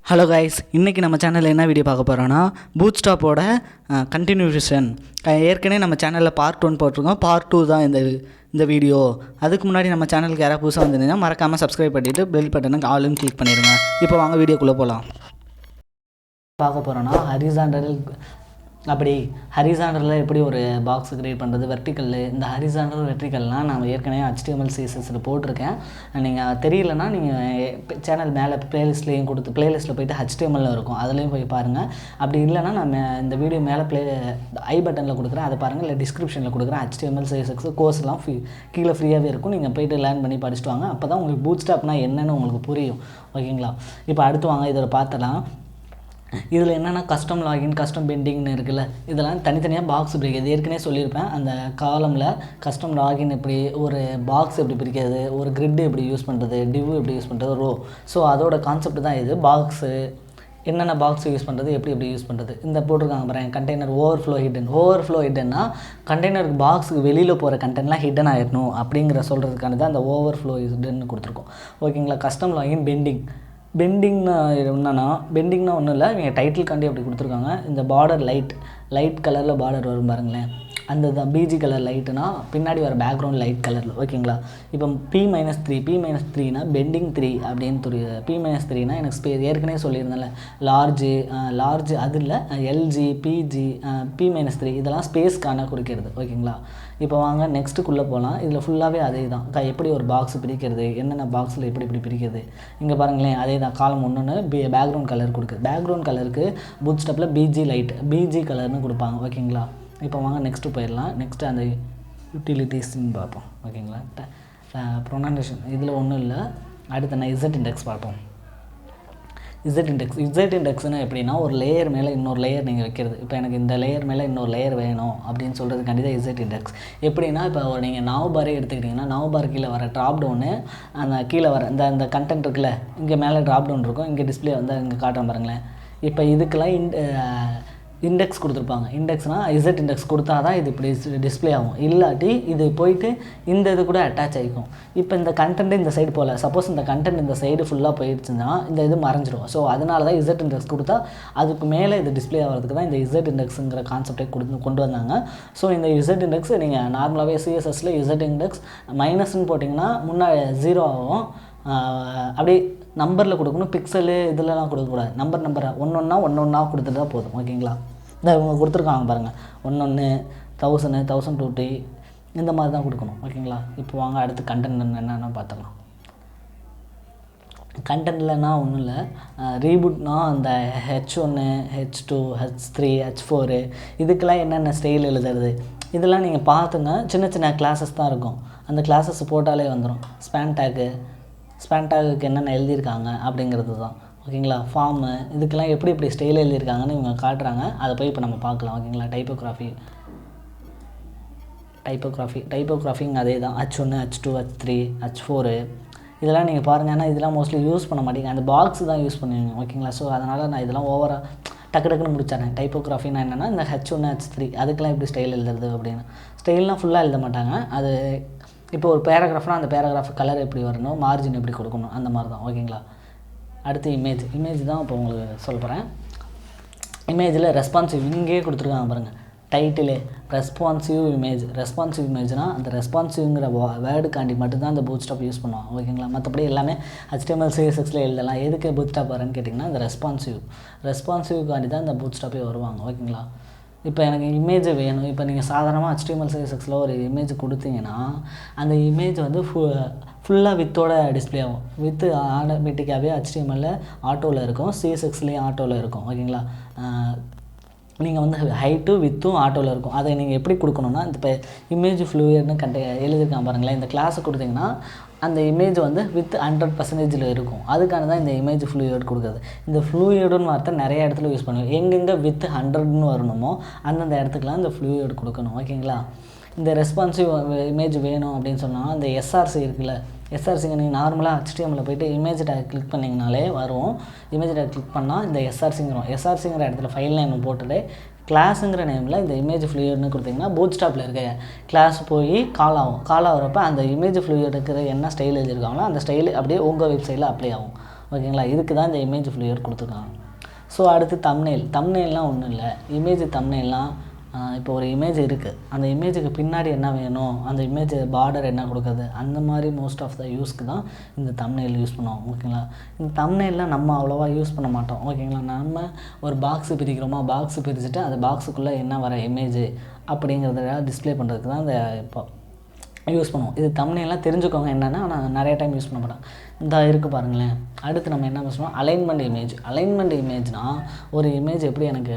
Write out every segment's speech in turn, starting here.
Hello guys, இன்றைக்கி நம்ம சேனலில் என்ன வீடியோ பார்க்க போகிறோன்னா பூட்ஸ்ட்ராப்போட கண்டினியூஷன். ஏற்கனவே நம்ம சேனலில் பார்ட் 1 போட்டிருக்கோம். பார்ட் 2 தான் இந்த வீடியோ. அதுக்கு முன்னாடி நம்ம சேனலுக்கு யாராவது புதுசாக வந்திருந்தீங்கன்னா மறக்காமல் சப்ஸ்கிரைப் பண்ணிவிட்டு பெல் பட்டனுக்கு ஆளுன்னு கிளிக் பண்ணிடுங்க. இப்போ வாங்க வீடியோக்குள்ளே போகலாம். பார்க்க போகிறோன்னா ஹரிசாண்டரில் எப்படி ஒரு பாக்ஸ் க்ரியேட் பண்ணுறது, வெர்டிக்கல். இந்த ஹரிசாண்டல் வெர்டிக்கல்லாம் நான் ஏற்கனவே HTML CSSல போட்டிருக்கேன். நீங்கள் தெரியலன்னா நீங்கள் சேனல் மேலே ப்ளேலிஸ்ட்லேயும் ப்ளேலிஸ்ட்டில் போய்ட்டு HTML இருக்கும், அதுலேயும் போய் பாருங்கள். அப்படி இல்லைனா நான் இந்த வீடியோ மேலே ஐ பட்டனில் கொடுக்குறேன், அதை பாருங்கள். இல்லை டிஸ்கிரிப்ஷனில் கொடுக்குறேன். HTML CSS கோர்ஸ்லாம் கீழே ஃப்ரீயாகவே இருக்கும். நீங்கள் போய்ட்டு லேர்ன் பண்ணி படிச்சுட்டு வாங்க. அப்போ தான் உங்களுக்கு பூட்ஸ்ட்ராப்னா என்னென்னு உங்களுக்கு புரியும். ஓகேங்களா? இப்போ அடுத்து வாங்க இதோட பார்த்தலாம். இதில் என்னென்னா கஸ்டம் லாகின், கஸ்டம் பெண்டிங்னு இருக்குல்ல, இதெல்லாம் தனித்தனியாக பாக்ஸ் பிரிக்கிறது. ஏற்கனவே சொல்லியிருப்பேன். அந்த காலமில் கஸ்டம் லாகின் எப்படி, ஒரு பாக்ஸ் எப்படி பிரிக்கிறது, ஒரு கிரிட் எப்படி யூஸ் பண்ணுறது, டிவ் எப்படி யூஸ் பண்ணுறது, ரோ. ஸோ அதோட கான்செப்ட் தான் இது. பாக்ஸு என்னென்ன பாக்ஸ் யூஸ் பண்ணுறது, எப்படி யூஸ் பண்ணுறது. இந்த போட்டிருக்காங்க பாருங்கள், கண்டெய்னர் ஓவர்ஃப்ளோ ஹிடன்னா கண்டெய்னருக்கு பாக்ஸுக்கு வெளியில் போகிற கண்டென்ட்லாம் ஹிடன் ஆகிடணும் அப்படிங்கிற சொல்கிறதுக்கானது அந்த ஓவர்ஃப்ளோ ஹிடன்னு கொடுத்துருக்கோம். ஓகேங்களா? கஸ்டம் லாகின் பெண்டிங்னா பெண்டிங்னா ஒன்றும் இல்லை, இவங்க டைட்டில் அப்படி கொடுத்துருக்காங்க. இந்த பார்டர் லைட் கலரில் பார்டர் வரும் பாருங்களேன், அந்த தான் பிஜி கலர் லைட்டுனா பின்னாடி வர பேக்ரவுண்ட் லைட் கலரில். ஓகேங்களா? இப்போ P-3னா பெண்டிங் 3 அப்படின்னு தெரியுது. P-3னா எனக்கு ஏற்கனவே சொல்லியிருந்தேன்ல, லார்ஜ் அது இல்லை, எல்ஜி, பிஜி, P-3 இதெல்லாம் ஸ்பேஸ்க்கான குறிக்கிறது. ஓகேங்களா? இப்போ வாங்க நெக்ஸ்ட்டுக்குள்ளே போகலாம். இதில் ஃபுல்லாகவே அதே தான். எப்படி ஒரு பாக்ஸ் பிரிக்கிறது, என்னென்ன பாக்ஸில் எப்படி பிரிக்கிறது. இங்கே பாருங்களேன், அதே தான். காலம் ஒன்று பேக்ரவுண்ட் கலர் கொடுக்குது. பேக்ரவுண்ட் கலருக்கு பூட்ஸ்ட்ராப்பில் பிஜி கலர்னு கொடுப்பாங்க. ஓகேங்களா? இப்போ வாங்க நெக்ஸ்ட்டு போயிடலாம். நெக்ஸ்ட்டு அந்த யூட்டிலிட்டிஸ்ன்னு பார்ப்போம். ஓகேங்களா? ப்ரொனன்சேஷன் இதில் ஒன்றும் இல்லை. அடுத்து நான் இசட் இண்டெக்ஸ் பார்ப்போம். இசட் இண்டெக்ஸ்னு எப்படின்னா, ஒரு லேயர் மேலே இன்னொரு லேயர் நீங்கள் வைக்கிறது. இப்போ எனக்கு இந்த லேயர் மேலே இன்னொரு லேயர் வேணும் அப்படின்னு சொல்கிறதுக்காண்டி தான் இசட் இண்டெக்ஸ். எப்படின்னா, இப்போ நீங்கள் நவபாரே எடுத்துக்கிட்டிங்கன்னா, நவபார் கீழே வர ட்ராப் டவுனு, அந்த கீழே வர இந்த கண்டென்ட் இருக்குல்ல, இங்கே மேலே ட்ராப் டவுன் இருக்கும், இங்கே டிஸ்பிளே வந்து இங்கே காட்டுறேன் பாருங்களேன். இப்போ இதுக்கெல்லாம் இண்டெக்ஸ் கொடுத்துருப்பாங்க. இண்டெக்ஸ்னால் இசட் இண்டெக்ஸ் கொடுத்தா தான் இது இப்படி டிஸ்பிளே ஆகும். இல்லாட்டி இது போயிட்டு இந்த இது கூட அட்டாச் ஆகிக்கும். இப்போ இந்த கண்டென்ட் இந்த சைடு போகல, சப்போஸ் இந்த கண்டென்ட் இந்த சைடு ஃபுல்லாக போயிடுச்சுன்னா இந்த இது மறைஞ்சிடும். ஸோ அதனால தான் இசட் இண்டெக்ஸ் கொடுத்தா அதுக்கு மேலே இது டிஸ்பிளே ஆகிறதுக்கு தான் இந்த இசட் இண்டெக்ஸுங்கிற கான்செப்டை கொண்டு வந்தாங்க. ஸோ இந்த இசட் இண்டெக்ஸ் நீங்கள் நார்மலாகவே CSSல இசட் இண்டெக்ஸ் மைனஸ்ன்னு போட்டிங்கன்னா முன்னாடி 0 ஆகும். அப்படியே நம்பரில் கொடுக்கணும், பிக்சலு இதிலலாம் கொடுக்கக்கூடாது. நம்பரை ஒன்றா கொடுத்துட்டு தான் போதும். ஓகேங்களா? இந்த இவங்க கொடுத்துருக்காங்க பாருங்கள், 11, 1000, 1020 இந்த மாதிரி தான் கொடுக்கணும். ஓகேங்களா? இப்போ வாங்க அடுத்து கண்டென்ட் என்னென்னு பார்த்துக்கலாம். கண்டென்ட்லனா ஒன்றும் இல்லை, ரீபூட்னா அந்த H1, H2, H3, H4 இதுக்கெல்லாம் என்னென்ன ஸ்டைல் எழுதுறது இதெல்லாம் நீங்கள் பார்த்துங்க. சின்ன கிளாஸஸ் தான் இருக்கும். அந்த கிளாஸஸ் போட்டாலே வந்துடும். ஸ்பேன் டேக்குக்கு என்னென்ன எழுதியிருக்காங்க அப்படிங்கிறது தான். ஓகேங்களா? ஃபார்மு இதுக்கெல்லாம் எப்படி ஸ்டைல் எழுதியிருக்காங்கன்னு இவங்க காட்டுறாங்க. அதை போய் இப்போ நம்ம பார்க்கலாம். ஓகேங்களா? டைப்போகிராஃபிங் அதே தான். H1, H2, H3, H4 இதெல்லாம் நீங்கள் பாருங்கள். ஆனால் இதெல்லாம் மோஸ்ட்லி யூஸ் பண்ண மாட்டேங்க, அந்த பாக்ஸ் தான் யூஸ் பண்ணுவீங்க. ஓகேங்களா? ஸோ அதனால் நான் இதெல்லாம் ஓவராக டக்குன்னு முடிச்சிடறேன். டைப்போகிராஃபின்னா என்னென்னா, இந்த H1, H3 அதுக்கெல்லாம் எப்படி ஸ்டைல் எழுதுறது அப்படின்னு. ஸ்டைல்லாம் ஃபுல்லாக எழுத மாட்டாங்க. அது இப்போ ஒரு பேராகிராஃப்னால் அந்த பேராகிராஃப் கலர் எப்படி வரணும், மார்ஜின் எப்படி கொடுக்கணும், அந்த மாதிரி தான். ஓகேங்களா? அடுத்து இமேஜ் தான் இப்போ உங்களுக்கு சொல்கிறேன். இமேஜில் ரெஸ்பான்சிவ் இங்கே கொடுத்துருக்காங்க பாருங்கள், டைட்டிலே ரெஸ்பான்சிவ் இமேஜ்னால் அந்த ரெஸ்பான்சிவ்ங்கிற வேர்டுக்காண்டி மட்டும்தான் அந்த பூட்ஸ்ட்ராப் யூஸ் பண்ணுவாங்க. ஓகேங்களா? மற்றபடி எல்லாமே HTML CSSல எழுதலாம். எதுக்கு பூட்ஸ்ட்ராப் வரேன்னு கேட்டிங்கன்னா, இந்த ரெஸ்பான்சிவ்காண்டி தான் இந்த பூட்ஸ்ட்ராப்பே வருவாங்க. ஓகேங்களா? இப்போ எனக்கு இமேஜ் வேணும். இப்போ நீங்கள் சாதாரணமாக HTML CSSல ஒரு இமேஜ் கொடுத்தீங்கன்னா அந்த இமேஜ் வந்து ஃபுல்லாக வித்தோட டிஸ்பிளே ஆகும். வித்து ஆட்டோமேட்டிக்காகவே HTML ஆட்டோவில் இருக்கும், CSSலேயும் ஆட்டோவில் இருக்கும். ஓகேங்களா? நீங்கள் வந்து ஹைட்டும் வித்தும் ஆட்டோவில் இருக்கும். அதை நீங்கள் எப்படி கொடுக்கணுன்னா, இப்போ இமேஜ் ஃப்ளூயிட்னு எழுதியிருக்கான் பாருங்களேன். இந்த கிளாஸை கொடுத்தீங்கன்னா அந்த இமேஜ் வந்து வித் 100% இருக்கும். அதுக்கான தான் இந்த இமேஜ் ஃப்ளூயிட் கொடுக்குறது. இந்த ஃப்ளூயிடுன்னு வார்த்தை நிறைய இடத்துல யூஸ் பண்ணுவோம். எங்கெங்கே வித் 100ன்னு வரணுமோ அந்தந்த இடத்துக்குலாம் இந்த ஃப்ளூயிட் கொடுக்கணும். ஓகேங்களா? இந்த ரெஸ்பான்சிவ் இமேஜ் வேணும் அப்படின்னு சொன்னால் அந்த SRC இருக்குல்ல, SRCங்க நீங்கள் நார்மலாக HTML போய்ட்டு இமேஜ் டேக் கிளிக் பண்ணிங்கனாலே வரும். இமேஜ் டேக் கிளிக் பண்ணால் இந்த SRCங்கிற இடத்துல ஃபைல் நேம் போட்டுட்டு கிளாஸுங்கிற நேமில் இந்த இமேஜ் ஃப்ளூயிட்னு கொடுத்திங்கன்னா பூட்ஸ்ட்ராப்பில் இருக்க கிளாஸ் போய் கால் ஆகிறப்ப அந்த இமேஜ் ஃப்ளூயிட் இருக்கிற என்ன ஸ்டைல் எழுதியிருக்காங்களோ அந்த ஸ்டைல் அப்படியே உங்கள் வெப்சைட்டில் அப்ளை ஆகும். ஓகேங்களா. இதுக்கு தான் இந்த இமேஜ் ஃப்ளேவர் கொடுத்துருக்காங்க. ஸோ அடுத்து தம்ப்நெயில்லாம் ஒன்றும் இல்லை. இமேஜ் தம்ப்நெயில்லாம் இப்போ ஒரு இமேஜ் இருக்குது, அந்த இமேஜுக்கு பின்னாடி என்ன வேணும், அந்த இமேஜ் பார்டர் என்ன கொடுக்குறது, அந்த மாதிரி மோஸ்ட் ஆஃப் த யூஸ்க்கு தான் இந்த தம்ப்நெயில் யூஸ் பண்ணுவோம். ஓகேங்களா. இந்த தம்ப்நெயில்லாம் நம்ம அவ்வளோவா யூஸ் பண்ண மாட்டோம். ஓகேங்களா. நம்ம ஒரு பாக்ஸு பிரிக்கிறோமா, பாக்ஸு பிரிச்சுட்டு அந்த பாக்ஸுக்குள்ளே என்ன வர இமேஜ் அப்படிங்கிறத டிஸ்பிளே பண்ணுறதுக்கு தான் இந்த இப்போ யூஸ் பண்ணுவோம். இது தம்ப்நெயில்லாம் தெரிஞ்சுக்கோங்க என்னென்னா, ஆனால் நிறைய டைம் யூஸ் பண்ண மாட்டோம். இந்த இருக்குது பாருங்களேன். அடுத்து நம்ம என்ன பண்ணுவோம், அலைன்மெண்ட் இமேஜ்னால் ஒரு இமேஜ் எப்படி எனக்கு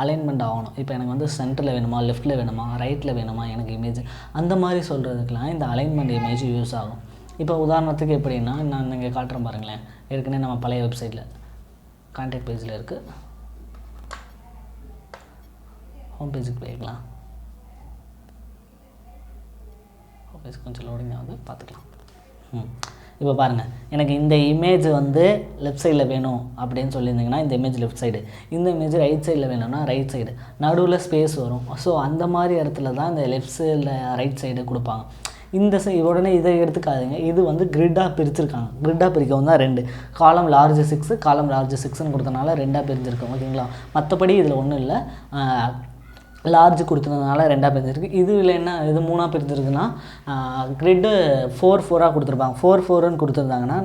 அலைன்மெண்ட் ஆகணும். இப்போ எனக்கு வந்து சென்டரில் வேணுமா, லெஃப்ட்டில் வேணுமா, ரைட்டில் வேணுமா எனக்கு இமேஜ், அந்த மாதிரி சொல்கிறதுக்கெலாம் இந்த அலைன்மெண்ட் இமேஜ் யூஸ் ஆகும். இப்போ உதாரணத்துக்கு எப்படின்னா, நான் இங்கே காட்டுறேன் பாருங்களேன். ஏற்கனவே நம்ம பழைய வெப்சைட்டில் கான்டாக்ட் பேஜில் இருக்குது, ஹோம் பேஜுக்கு போய்க்கலாம். ஹோம் பேஜ் கொஞ்சம் லோடிங் ஆகுது, பார்த்துக்கலாம். இப்போ பாருங்கள், எனக்கு இந்த இமேஜ் வந்து லெஃப்ட் சைடில் வேணும் அப்படின்னு சொல்லியிருந்தீங்கன்னா இந்த இமேஜ் லெஃப்ட் சைடு, இந்த இமேஜ் ரைட் சைடில் வேணும்னா ரைட் சைடு, நடுவில் ஸ்பேஸ் வரும். ஸோ அந்த மாதிரி இடத்துல தான் இந்த லெஃப்ட் சைடில் ரைட் சைடு கொடுப்பாங்க. இந்த உடனே இதை எடுத்துக்காதுங்க. இது வந்து கிரிட்டாக பிரிச்சிருக்காங்க. கிரிட்டாக பிரிக்கவும் தான் 2 காலம் லார்ஜ் 6 காலம் லார்ஜ் 6ன்னு கொடுத்தனால 2ஆக பிரிஞ்சிருக்கும். ஓகேங்களா. மற்றபடி இதில் ஒன்றும் இல்லை, லார்ஜ் கொடுத்துருந்ததுனால 2ஆக பிரிஞ்சிருக்கு. இதில் என்ன, இது 3ஆக பிரிஞ்சிருக்குன்னா கிரிட்டு 4 கொடுத்துருப்பாங்க. 4ன்னு கொடுத்துருந்தாங்கன்னா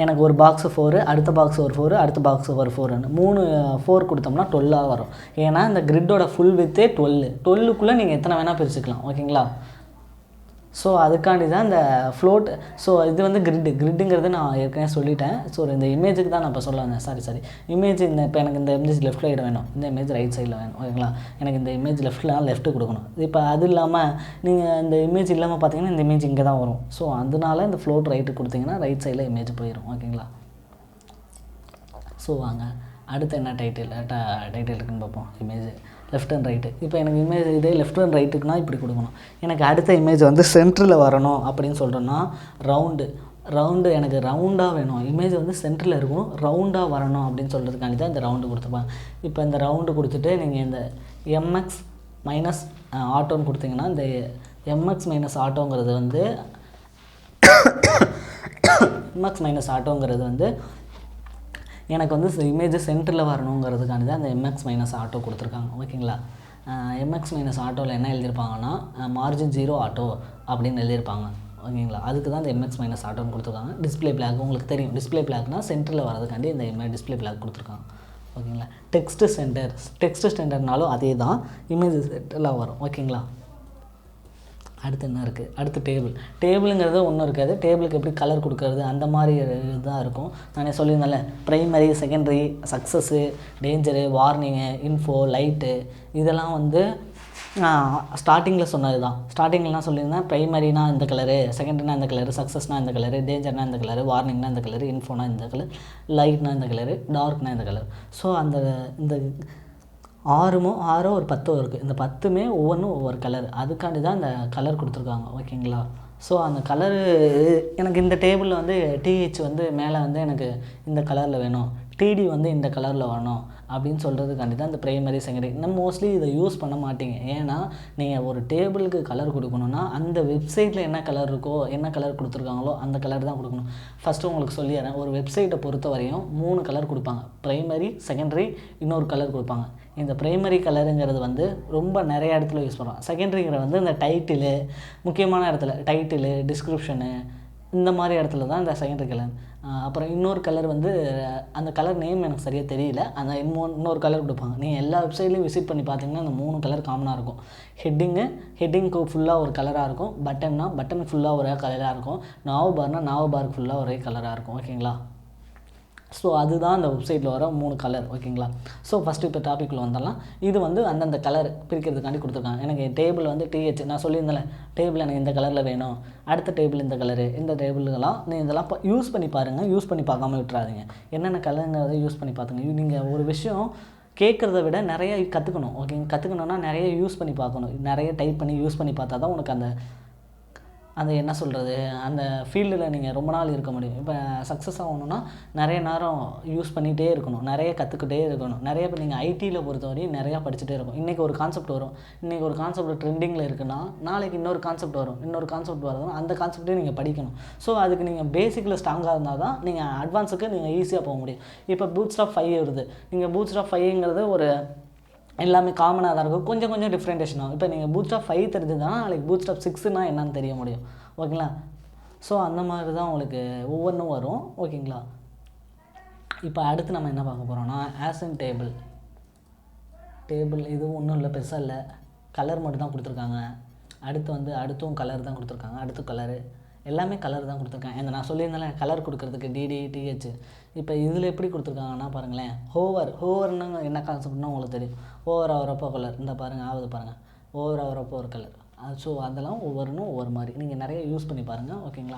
எனக்கு ஒரு பாக்ஸு 4, அடுத்த பாக்ஸ் ஒரு 4, அடுத்த பாக்ஸ் ஒரு 4ன்னு 4 கொடுத்தோம்னா 12ஆக வரும். ஏன்னா இந்த கிரிட்டோட ஃபுல் வித்தே 12க்குள்ளே நீங்கள் எத்தனை வேணால் பிரிச்சுக்கலாம். ஓகேங்களா. ஸோ அதுக்காண்டி தான் இந்த ஃப்ளோட். ஸோ இது வந்து கிரிட்டுங்கிறது நான் ஏற்கனவே சொல்லிட்டேன். ஸோ இந்த இமேஜுக்கு தான் நான் இப்போ சொல்ல வந்தேன். சாரி இமேஜ் இப்போ எனக்கு இந்த இமேஜ் லெஃப்ட் சைடு வேணும், இந்த இமேஜ் ரைட் சைடில் வேணும். ஓகேங்களா. எனக்கு இந்த இமேஜ் லெஃப்ட்டு கொடுக்கணும். இப்போ அது இல்லாமல் நீங்கள் இந்த இமேஜ் இல்லாமல் பார்த்தீங்கன்னா இந்த இமேஜ் இங்கே தான் வரும். ஸோ அதனால இந்த ஃப்ளோட் ரைட்டு கொடுத்தீங்கன்னா ரைட் சைடில் இமேஜ் போயிடும். ஓகேங்களா. ஸோ வாங்க அடுத்து என்ன டைட்டில் இருக்குன்னு பார்ப்போம். Image left and right. இப்போ எனக்கு இமேஜ் இதே லெஃப்ட் அண்ட் ரைட்டுக்குனா இப்படி கொடுக்கணும். எனக்கு அடுத்த இமேஜ் வந்து சென்டரில் வரணும் அப்படின்னு சொல்கிறோன்னா ரவுண்டு எனக்கு ரவுண்டாக வேணும். இமேஜ் வந்து சென்டரில் இருக்கணும், ரவுண்டாக வரணும் அப்படின்னு சொல்கிறதுக்காண்டி தான் இந்த ரவுண்டு கொடுத்துருப்பாங்க. இப்போ இந்த ரவுண்டு கொடுத்துட்டு நீங்கள் இந்த எம்எக்ஸ் மைனஸ் ஆட்டோன்னு கொடுத்தீங்கன்னா இந்த எம்எக்ஸ் மைனஸ் ஆட்டோங்கிறது வந்து எனக்கு வந்து இமேஜ் சென்டரில் வரணுங்கிறதுக்காண்டி தான் அந்த எம்எக்ஸ் மைனஸ் ஆட்டோ கொடுத்துருக்காங்க. ஓகேங்களா. எம்எக்ஸ் மைனஸ் ஆட்டோவில் என்ன எழுதியிருப்பாங்கன்னா மார்ஜின் 0 ஆட்டோ அப்படின்னு எழுதியிருப்பாங்க. ஓகேங்களா. அதுக்கு தான் இந்த எம்எக்ஸ் மைனஸ் ஆட்டோன்னு கொடுத்துருக்காங்க. டிஸ்பிளே பிளாக் உங்களுக்கு தெரியும், டிஸ்பிளே பிளாக்னால் சென்டரில் வரதுக்காண்டி இந்த டிஸ்பிளே பிளாக் கொடுத்துருக்காங்க. ஓகேங்களா. டெக்ஸ்ட் சென்டர்னாலும் அதே தான், இமேஜ் சென்டரில் வரும். ஓகேங்களா. அடுத்து என்ன இருக்குது, அடுத்து டேபிளுங்கிறது ஒன்றும் இருக்காது. டேபிளுக்கு எப்படி கலர் கொடுக்கறது அந்த மாதிரி தான் இருக்கும். நானே சொல்லியிருந்தேன்ல, primary, secondary, success, danger, warning, info, light, இதெல்லாம் வந்து ஸ்டார்டிங்கில் சொன்னது தான். ஸ்டார்டிங்லாம் சொல்லியிருந்தேன், ப்ரைமரினா இந்த கலரு, செகண்டரினா இந்த கலரு, சக்ஸஸ்னால் இந்த கலரு, டேஞ்சர்னா இந்த கலரு, வார்னிங்னா இந்த கலரு, இன்ஃபோனா இந்த கலர், லைட்னா இந்த கலரு, டார்க்னா இந்த கலர். ஸோ இந்த 6 ஒரு 10 இருக்குது. இந்த 10மே ஒவ்வொன்றும் ஒவ்வொரு கலர். அதுக்காண்டி தான் இந்த கலர் கொடுத்துருக்காங்க. ஓகேங்களா. ஸோ அந்த கலரு எனக்கு இந்த டேபிளில் வந்து டிஹெச் வந்து மேலே வந்து எனக்கு இந்த கலரில் வேணும், டிடி வந்து இந்த கலரில் வேணும் அப்படின்னு சொல்கிறதுக்காண்டி தான் இந்த ப்ரைமரி, செகண்டரி. நம்ம மோஸ்ட்லி இதை யூஸ் பண்ண மாட்டீங்க. ஏன்னா நீங்கள் ஒரு டேபிளுக்கு கலர் கொடுக்கணுன்னா அந்த வெப்சைட்டில் என்ன கலர் இருக்கோ, என்ன கலர் கொடுத்துருக்காங்களோ அந்த கலர் தான் கொடுக்கணும். ஃபஸ்ட்டு உங்களுக்கு சொல்லிடுறேன், ஒரு வெப்சைட்டை பொறுத்த வரையும் 3 கலர் கொடுப்பாங்க. ப்ரைமரி, செகண்டரி, இன்னொரு கலர் கொடுப்பாங்க. இந்த ப்ரைமரி கலருங்கிறது வந்து ரொம்ப நிறைய இடத்துல யூஸ் பண்ணுறோம். செகண்டரிங்கிறது வந்து இந்த டைட்டிலு, முக்கியமான இடத்துல டைட்டிலு, டிஸ்கிரிப்ஷனு, இந்த மாதிரி இடத்துல தான் இந்த செகண்டரி கலர். அப்புறம் இன்னொரு கலர் வந்து அந்த கலர் நேம் எனக்கு சரியாக தெரியல, அந்த இன்னொரு கலர் கொடுப்பாங்க. நீங்கள் எல்லா வெப்சைட்லேயும் விசிட் பண்ணி பார்த்தீங்கன்னா அந்த 3 கலர் காமனாக இருக்கும். ஹெட்டிங்க்கு ஃபுல்லாக ஒரு கலராக இருக்கும். பட்டன் ஃபுல்லாக ஒரே கலராக இருக்கும். நாவ் பாருக்கு ஃபுல்லாக ஒரே கலராக இருக்கும். ஓகேங்களா. ஸோ அதுதான் அந்த வெப்சைட்டில் வர 3 கலர். ஓகேங்களா. ஸோ ஃபஸ்ட்டு இப்போ டாப்பிக்கில் வந்துடலாம். இது வந்து அந்தந்த கலர் பிரிக்கிறதுக்காண்டி கொடுத்துருக்காங்க. எனக்கு டேபிள் வந்து டிஹெச் நான் சொல்லியிருந்தேன், டேபிள் எனக்கு இந்த கலரில் வேணும், அடுத்த டேபிள் இந்த கலரு, இந்த டேபிளுக்கெல்லாம் இதெல்லாம் யூஸ் பண்ணி பாருங்கள். யூஸ் பண்ணி பார்க்காம விட்டுறாதீங்க. என்னென்ன கலருங்கிறத யூஸ் பண்ணி பார்த்துங்க. நீங்கள் ஒரு விஷயம் கேட்குறத விட நிறைய கற்றுக்கணும். ஓகேங்க. கற்றுக்கணுன்னா நிறைய யூஸ் பண்ணி பார்க்கணும். நிறைய டைப் பண்ணி யூஸ் பண்ணி பார்த்தா தான் உனக்கு அந்த அந்த என்ன சொல்கிறது, அந்த ஃபீல்டில் நீங்கள் ரொம்ப நாள் இருக்க முடியும். இப்போ சக்ஸஸ் ஆகணுன்னா நிறைய நேரம் யூஸ் பண்ணிகிட்டே இருக்கணும், நிறைய கற்றுக்கிட்டே இருக்கணும். நிறைய இப்போ நீங்கள் ஐடியில் பொறுத்தவரையும் நிறையா படிச்சுட்டே இருக்கும். இன்றைக்கி ஒரு கான்செப்ட் வரும், இன்றைக்கி ஒரு கான்செப்ட் ட்ரெண்டிங்கில் இருக்குன்னா நாளைக்கு இன்னொரு கான்செப்ட் வரும், இன்னொரு கான்செப்ட் வரதுன்னா அந்த கான்செப்டே நீங்கள் படிக்கணும். ஸோ அதுக்கு நீங்கள் பேசிக்கில் ஸ்ட்ராங்காக இருந்தால் தான் நீங்கள் அட்வான்ஸுக்கு நீங்கள் ஈஸியாக போக முடியும். இப்போ bootstrap 5 வருது, நீங்கள் bootstrap 5ங்கிறது ஒரு எல்லாமே காமனாக தான் இருக்கும், கொஞ்சம் கொஞ்சம் டிஃப்ரெண்டேஷன் ஆகும். இப்போ நீங்கள் bootstrap 5 தெரிஞ்சதுன்னா நாளைக்கு bootstrap 6னா என்னன்னு தெரிய முடியும். ஓகேங்களா? ஸோ அந்த மாதிரி தான் உங்களுக்கு ஒவ்வொன்றும் வரும். ஓகேங்களா? இப்போ அடுத்து நம்ம என்ன பார்க்க போகிறோம்னா ஆசன் டேபிள் இது ஒன்றும் இல்லை, பெருசாக இல்லை, கலர் மட்டும் தான் கொடுத்துருக்காங்க. அடுத்தும் கலர் தான் கொடுத்துருக்காங்க. அடுத்து கலரு எல்லாமே கலர் தான் கொடுத்துருக்காங்க. இந்த நான் சொல்லியிருந்தேன் கலர் கொடுக்குறதுக்கு டிடிடிஹெச். இப்போ இதில் எப்படி கொடுத்துருக்காங்கன்னா பாருங்களேன், ஹோவர்னு என்ன கான்செப்ட்னா உங்களுக்கு தெரியும். ஓவர் ஆகிறப்போ கலர் இந்த பாருங்கள் பாருங்கள், ஓவர் ஆகிறப்போ ஒரு கலர். ஸோ அதெல்லாம் ஒவ்வொரு மாதிரி நீங்கள் நிறைய யூஸ் பண்ணி பாருங்கள். ஓகேங்களா?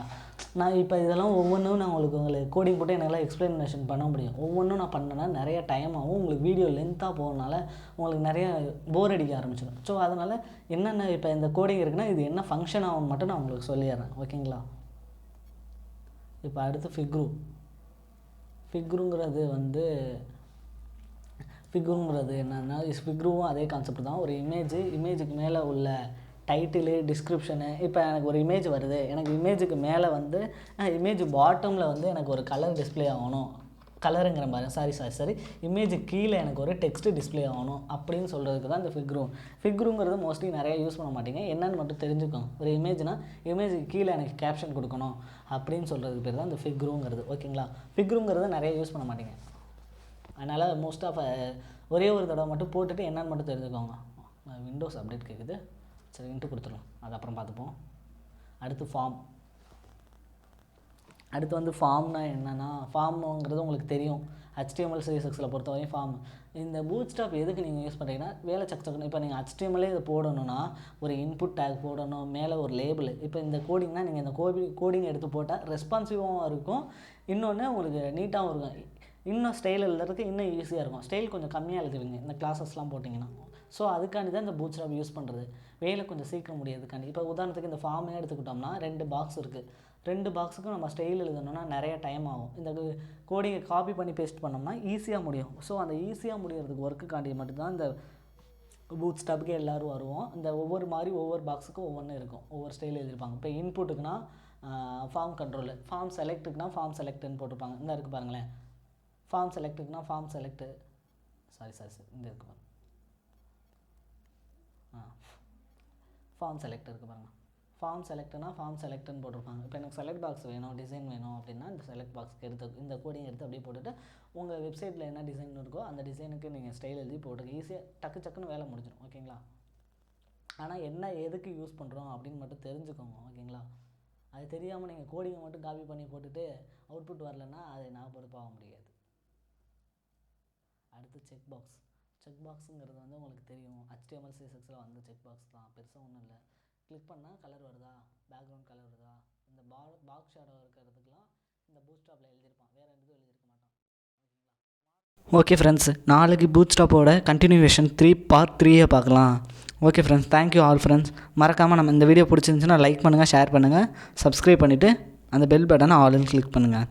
நான் இப்போ இதெல்லாம் ஒவ்வொன்றும் நான் உங்களுக்கு கோடிங் போட்டு என்னால் எக்ஸ்ப்ளனேஷன் பண்ண முடியும். ஒவ்வொன்றும் நான் பண்ணேன்னா நிறைய டைம் ஆகும், உங்களுக்கு வீடியோ லென்த்தாக போகிறதுனால உங்களுக்கு நிறைய போர் அடிக்க ஆரம்பிச்சிடும். ஸோ அதனால் என்னென்ன இப்போ இந்த கோடிங் இருக்குன்னா இது என்ன ஃபங்க்ஷன் ஆகும்னு மட்டும் நான் உங்களுக்கு சொல்லிடுறேன். ஓகேங்களா? இப்போ அடுத்து ஃபிக்ருங்கிறது என்னென்னா ஃபிக்ருவும் அதே கான்செப்ட் தான். ஒரு இமேஜுக்கு மேலே உள்ள டைட்டிலு, டிஸ்கிரிப்ஷனு. இப்போ எனக்கு ஒரு இமேஜ் வருது, எனக்கு இமேஜுக்கு மேலே வந்து இமேஜ் பாட்டமில் வந்து எனக்கு ஒரு கலர் டிஸ்பிளே ஆகணும், கலருங்கிற மாதிரி சாரி இமேஜுக்கு கீழே எனக்கு ஒரு டெக்ஸ்ட் டிஸ்பிளே ஆகணும் அப்படின்னு சொல்கிறதுக்கு தான் இந்த ஃபிக்ருங்கிறது மோஸ்ட்லி நிறையா யூஸ் பண்ண மாட்டீங்க. என்னென்னு மட்டும் தெரிஞ்சுக்கோங்க. ஒரு இமேஜுக்கு கீழே எனக்கு கேப்ஷன் கொடுக்கணும் அப்படின்னு சொல்கிறதுக்கு பேர் தான் இந்த ஃபிக்ருங்கிறது. ஓகேங்களா? ஃபிக்ருங்கிறத நிறைய யூஸ் பண்ண மாட்டீங்க. அதனால் மோஸ்ட் ஆஃப் ஒரே ஒரு தடவை மட்டும் போட்டுட்டு என்னென்னு மட்டும் தெரிஞ்சுக்கோங்க. விண்டோஸ் அப்டேட் கேட்குது, சரி இன்ட்டு கொடுத்துடலாம், அது அப்புறம் பார்த்துப்போம். அடுத்து ஃபார்ம்னா என்னென்னா, ஃபார்முங்கிறது உங்களுக்கு தெரியும். HTML CSSல பொறுத்தவரையும் ஃபார்ம். இந்த bootstrap எதுக்கு நீங்கள் யூஸ் பண்ணுறீங்கன்னா வேலை சக்கணும். இப்போ நீங்கள் HTMLே இதை போடணுன்னா ஒரு இன்புட் டேக் போடணும், மேலே ஒரு லேபிள். இப்போ இந்த கோடிங்னா நீங்கள் இந்த கோடிங் எடுத்து போட்டால் ரெஸ்பான்சிவாகவும் இருக்கும், இன்னொன்று உங்களுக்கு நீட்டாகவும் இருக்கும், இன்னும் ஸ்டைல் எழுதுறதுக்கு இன்னும் ஈஸியாக இருக்கும். ஸ்டைல் கொஞ்சம் கம்மியாக எழுதுவீங்க இந்த கிளாஸஸ்லாம் போட்டிங்கன்னா. ஸோ அதுக்காண்டி தான் இந்த bootstrap யூஸ் பண்ணுறது, வேலை கொஞ்சம் சீக்கிரம் முடியாதுக்காண்டி. இப்போ உதாரணத்துக்கு இந்த ஃபார்மே எடுத்துக்கிட்டோம்னா 2 பாக்ஸ் இருக்குது, 2 பாக்ஸுக்கும் நம்ம ஸ்டைல் எழுதணும்னா நிறைய டைம் ஆகும். இந்த கோடிங்கை காப்பி பண்ணி பேஸ்ட் பண்ணோம்னா ஈஸியாக முடியும். ஸோ அந்த ஈஸியாக முடியறதுக்கு ஒர்க்குக்காண்டி மட்டும்தான் இந்த bootstrapக்கு எல்லோரும் வருவோம். இந்த ஒவ்வொரு பாக்ஸுக்கும் ஒவ்வொன்று இருக்கும், ஒவ்வொரு ஸ்டைல் எழுதியிருப்பாங்க. இப்போ இன்புட்டுக்குன்னா ஃபார்ம் கண்ட்ரோலு, ஃபார்ம் செலக்ட்டுக்குனா ஃபார்ம் செலக்ட்டுன்னு போட்டிருப்பாங்க. இந்த இருக்குது பாருங்களேன், ஃபார்ம் செலக்ட்டுக்குனா ஃபார்ம் செலக்ட்டு, சாரி இந்த இருக்குது பாருங்கள், ஃபார்ம் செலக்ட் இருக்குது பாருங்கள். ஃபார்ம் செலக்ட்னா ஃபார்ம் செலக்ட்னு போட்டிருப்பாங்க. இப்போ எனக்கு செலக்ட் பாக்ஸ் வேணும், டிசைன் வேணும் அப்படின்னா இந்த செலக்ட் பாக்ஸ்க்கு இந்த கோடிங் எடுத்து அப்படியே போட்டுட்டு உங்கள் வெப்சைட்டில் என்ன டிசைன் இருக்கோ அந்த டிசைனுக்கு நீங்கள் ஸ்டைல் எழுதி போட்டுருங்க, ஈஸியாக டக்குன்னு வேலை முடிஞ்சிடும். ஓகேங்களா? ஆனால் என்ன எதுக்கு யூஸ் பண்ணுறோம் அப்படின்னு மட்டும் தெரிஞ்சுக்கோங்க. ஓகேங்களா? அது தெரியாமல் நீங்கள் கோடிங்கை மட்டும் காப்பி பண்ணி போட்டுட்டு அவுட்புட் வரலன்னா அதை நான் பொறுப்பாக முடியாது. அடுத்து செக் பாக்ஸுங்கிறது வந்து உங்களுக்கு தெரியும், HTML CSSல வந்து செக் பாக்ஸ் தான், பெருசாக ஒன்றும் இல்லை. கிளிக் பண்ணால் கலர் வருதா, பேக்ரவுண்ட் கலர் வருதா, இந்த பாக்ஸ் ஷேடோ இருக்கிறதுக்கெலாம் இந்த bootstrapல எழுதியிருப்பான், வேறு எதுவும் எழுதியிருக்க மாட்டான். ஓகே ஃப்ரெண்ட்ஸ், நாளைக்கு bootstrapோட கண்டினியூவேஷன் பார்ட் 3 பார்க்கலாம். Okay friends, thank you all friends. மறக்காமல் நம்ம இந்த வீடியோ பிடிச்சிருந்துச்சுன்னா லைக் பண்ணுங்கள், ஷேர் பண்ணுங்கள், சப்ஸ்கிரைப் பண்ணிவிட்டு அந்த பெல் பட்டனை ஆல்னு கிளிக் பண்ணுங்கள்.